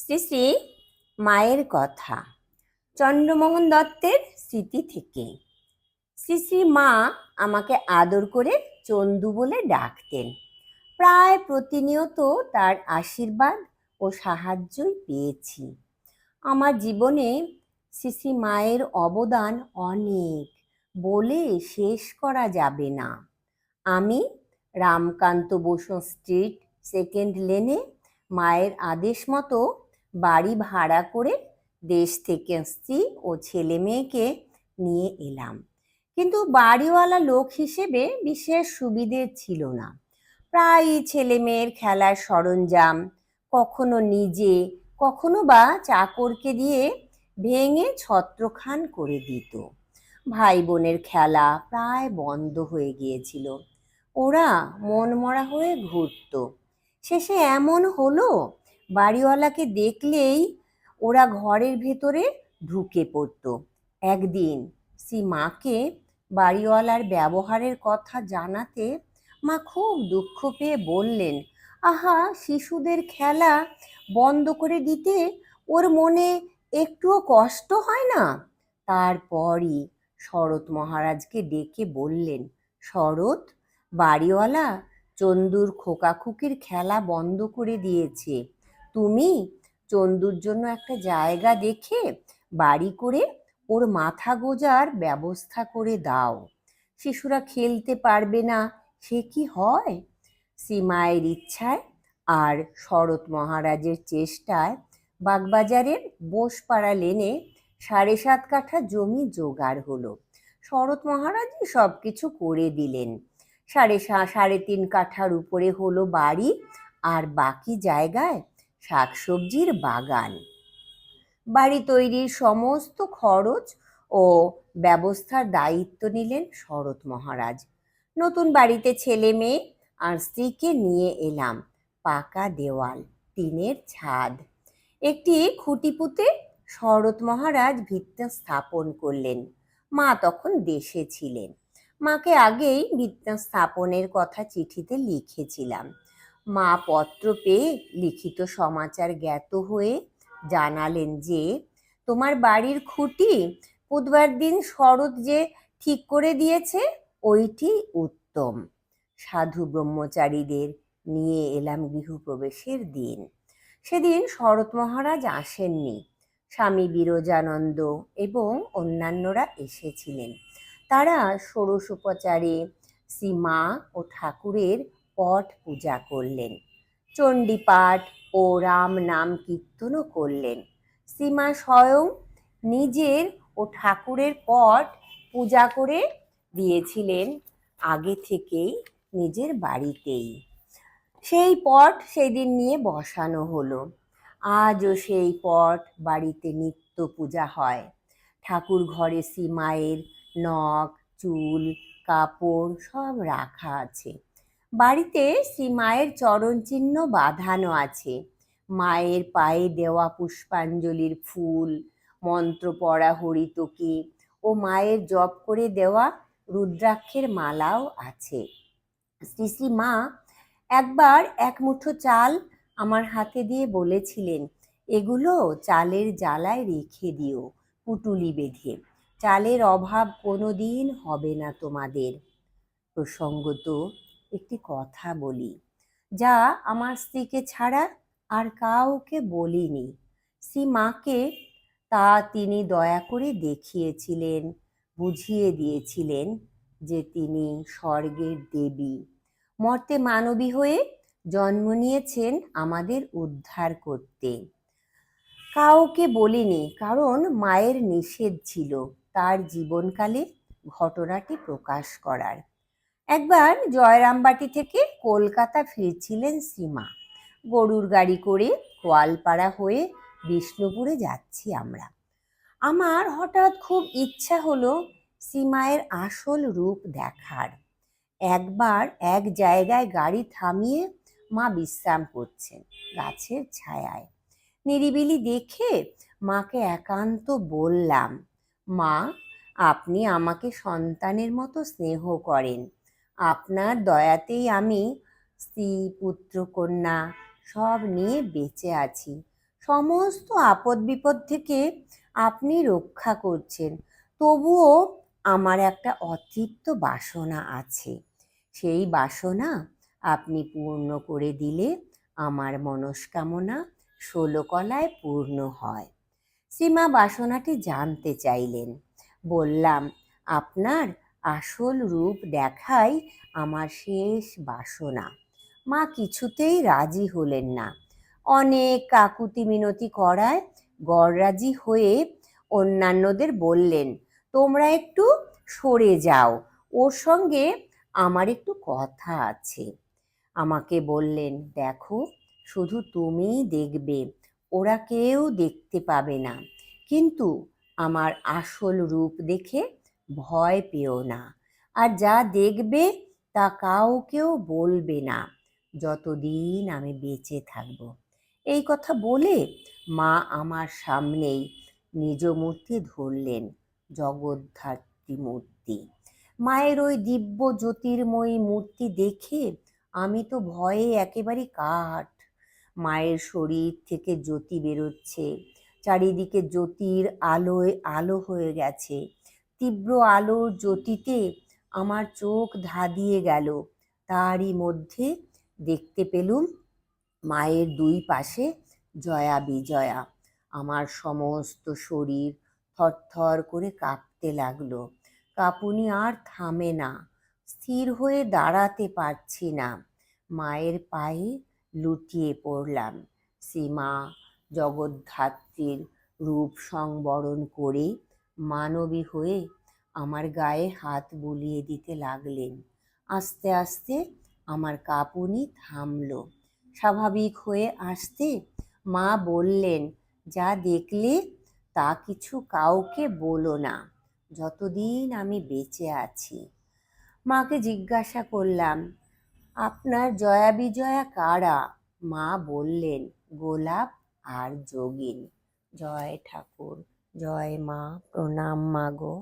শ্রী শ্রী মায়ের কথা। চন্দ্রমোহন দত্তের স্মৃতি থেকে। শ্রী শ্রী মা আমাকে আদর করে চন্দু বলে ডাকতেন। প্রায় প্রতিনিয়ত তার আশীর্বাদ ও সাহায্যই পেয়েছি। আমার জীবনে শ্রী শ্রী মায়ের অবদান অনেক, বলে শেষ করা যাবে না। আমি রামকান্ত বসু স্ট্রিট, সেকেন্ড লেনে মায়ের আদেশ মতো বাড়ি ভাড়া করে দেশ থেকে স্ত্রী ও ছেলে মেয়েকে নিয়ে এলাম। কিন্তু বাড়িওয়ালা লোক হিসেবে বিশেষ সুবিধে ছিল না। প্রায়ই ছেলে মেয়ের খেলার সরঞ্জাম কখনো নিজে, কখনো বা চাকরকে দিয়ে ভেঙে ছত্রখান করে দিত। ভাই বোনের খেলা প্রায় বন্ধ হয়ে গিয়েছিল। ওরা মনমরা হয়ে ঘুরত। শেষে এমন হলো, বাড়িওয়ালাকে দেখলেই ওরা ঘরের ভেতরে ঢুকে পড়ত। একদিন শ্রী মাকে বাড়িওয়ালার ব্যবহারের কথা জানাতে মা খুব দুঃখ পেয়ে বললেন, আহা, শিশুদের খেলা বন্ধ করে দিতে ওর মনে একটুও কষ্ট হয় না? তারপরই শরৎ মহারাজকে ডেকে বললেন, শরৎ, বাড়িওয়ালা চন্দুর খোকাখুকির খেলা বন্ধ করে দিয়েছে। তুমি চন্দুর জন্য একটা জায়গা দেখে বাড়ি করে ওর মাথা গোজার ব্যবস্থা করে দাও। শিশুরা খেলতে পারবে না, সে কি হয়? শ্রীমায়ের ইচ্ছায় আর শরৎ মহারাজের চেষ্টায় বাগবাজারের বোসপাড়া লেনে 7.5 কাঠা জমি জোগাড় হলো। শরৎ মহারাজই সব কিছু করে দিলেন। 3.5 কাঠার উপরে হলো বাড়ি, আর বাকি জায়গায় শাকসবজির বাগান। বাড়ি তৈরির সমস্ত খরচ ও ব্যবস্থার দায়িত্ব নিলেন শরৎ মহারাজ। নতুন বাড়িতে ছেলে মেয়ে আর স্ত্রীকে নিয়ে এলাম। পাকা দেওয়াল, টিনের ছাদ, একটি খুঁটি পুঁতে শরৎ মহারাজ ভিত্তি স্থাপন করলেন। মা তখন দেশে ছিলেন। মাকে আগেই ভিত্তি স্থাপনের কথা চিঠিতে লিখেছিলাম। মা পত্র পেয়ে লিখিত সমাচার জ্ঞাত হয়ে জানালেন যে, তোমার বাড়ির খুঁটি বুধবার দিন শরৎ যে ঠিক করে দিয়েছে ওইটি উত্তম। সাধু ব্রহ্মচারীদের নিয়ে এলাম গৃহপ্রবেশের দিন। সেদিন শরৎ মহারাজ আসেননি। স্বামী বিরজানন্দ এবং অন্যান্যরা এসেছিলেন। তারা ষোড়শোপচারে শ্রীমা ও ঠাকুরের পট পূজা করলেন, চণ্ডীপাঠ ও রাম নাম কীর্তনও করলেন। শ্রীমা স্বয়ং নিজের ও ঠাকুরের পট পূজা করে দিয়েছিলেন আগে থেকেই নিজের বাড়িতেই। সেই পট সেদিন নিয়ে বসানো হলো। আজও সেই পট বাড়িতে নিত্য পূজা হয়। ঠাকুর ঘরে শ্রীমায়ের নখ, চুল, কাপড় সব রাখা আছে। বাড়িতে শ্রীমায়ের চরণচিহ্ন বাঁধানো আছে। মায়ের পায়ে দেওয়া পুষ্পাঞ্জলির ফুল, মন্ত্র পড়া হরিতকি ও মায়ের জপ করে দেওয়া রুদ্রাক্ষের মালাও আছে। শ্রী শ্রী মা একবার এক মুঠো চাল আমার হাতে দিয়ে বলেছিলেন, এগুলো চালের জ্বালায় রেখে দিও পুটুলি বেঁধে, চালের অভাব কোনোদিন হবে না তোমাদের। প্রসঙ্গত একটি কথা বলি, যা আমার স্ত্রীকে ছাড়া আর কাউকে বলিনি। শ্রী মাকে তা তিনি দয়া করে দেখিয়েছিলেন, বুঝিয়ে দিয়েছিলেন যে তিনি স্বর্গের দেবী, মর্তে মানবী হয়ে জন্ম নিয়েছেন আমাদের উদ্ধার করতে। কাউকে বলিনি, কারণ মায়ের নিষেধ ছিল তার জীবনকালে ঘটনাটি প্রকাশ করার। একবার জয়রামবাটি থেকে কলকাতা ফিরছিলেন শ্রীমা। গরুর গাড়ি করে গোয়ালপাড়া হয়ে বিষ্ণুপুরে যাচ্ছি আমরা। আমার হঠাৎ খুব ইচ্ছা হলো শ্রীমায়ের আসল রূপ দেখার। একবার এক জায়গায় গাড়ি থামিয়ে মা বিশ্রাম করছেন গাছের ছায়ায়। নিরিবিলি দেখে মাকে একান্ত বললাম, মা, আপনি আমাকে সন্তানের মতো স্নেহ করেন। আপনার দয়াতেই আমি স্ত্রী, পুত্র, কন্যা সব নিয়ে বেঁচে আছি। সমস্ত আপদ বিপদ থেকে আপনি রক্ষা করছেন, তবুও আমার একটা অতৃপ্ত বাসনা আছে। সেই বাসনা আপনি পূর্ণ করে দিলে আমার মনস্কামনা 16 কলায় পূর্ণ হয়। শ্রীমা বাসনাটি জানতে চাইলেন। বললাম, আপনার আসল রূপ দেখাই আমার শেষ বাসনা। মা কিছুতেই রাজি হলেন না। অনেক কাকুতি মিনতি করায় গড়রাজি হয়ে অন্যান্যদের বললেন, তোমরা একটু সরে যাও, ওর সঙ্গে আমার একটু কথা আছে। আমাকে বললেন, দেখো, শুধু তুমিই দেখবে, ওরা কেউ দেখতে পাবে না, কিন্তু আমার আসল রূপ দেখে ভয় পেও না, আর যা দেখবে তা কাউকেও বলবে না যতদিন আমি বেঁচে থাকব। এই কথা বলে মা আমার সামনেই নিজ মূর্তি ধরলেন, জগদ্ধাত্রী মূর্তি। মায়ের ওই দিব্য জ্যোতির্ময়ী মূর্তি দেখে আমি তো ভয়ে একেবারে কাঠ। মায়ের শরীর থেকে জ্যোতি বেরোচ্ছে, চারিদিকে জ্যোতির আলোয় আলো হয়ে গেছে। তীব্র আলোর জ্যোতিতে আমার চোখ ধাঁধিয়ে গেল। তারই মধ্যে দেখতে পেলুম মায়ের দুই পাশে জয়া বিজয়া। আমার সমস্ত শরীর থরথর করে কাঁপতে লাগলো। কাঁপুনি আর থামে না। স্থির হয়ে দাঁড়াতে পারছি না। মায়ের পায়ে লুটিয়ে পড়লাম। শ্রীমা জগদ্ধাত্রীর রূপ সংবরণ করে মানবী হয়ে আমার গায়ে হাত বুলিয়ে দিতে লাগলেন। আস্তে আস্তে আমার কাঁপুনি থামলো। স্বাভাবিক হয়ে আসতে মা বললেন, যা দেখলে তা কিছু কাউকে বলো না যতদিন আমি বেঁচে আছি। মাকে জিজ্ঞাসা করলাম, আপনার জয়া বিজয়া কারা? মা বললেন, গোলাপ আর যোগিন। জয় ঠাকুর, জয় মা, প্রণাম মা গো।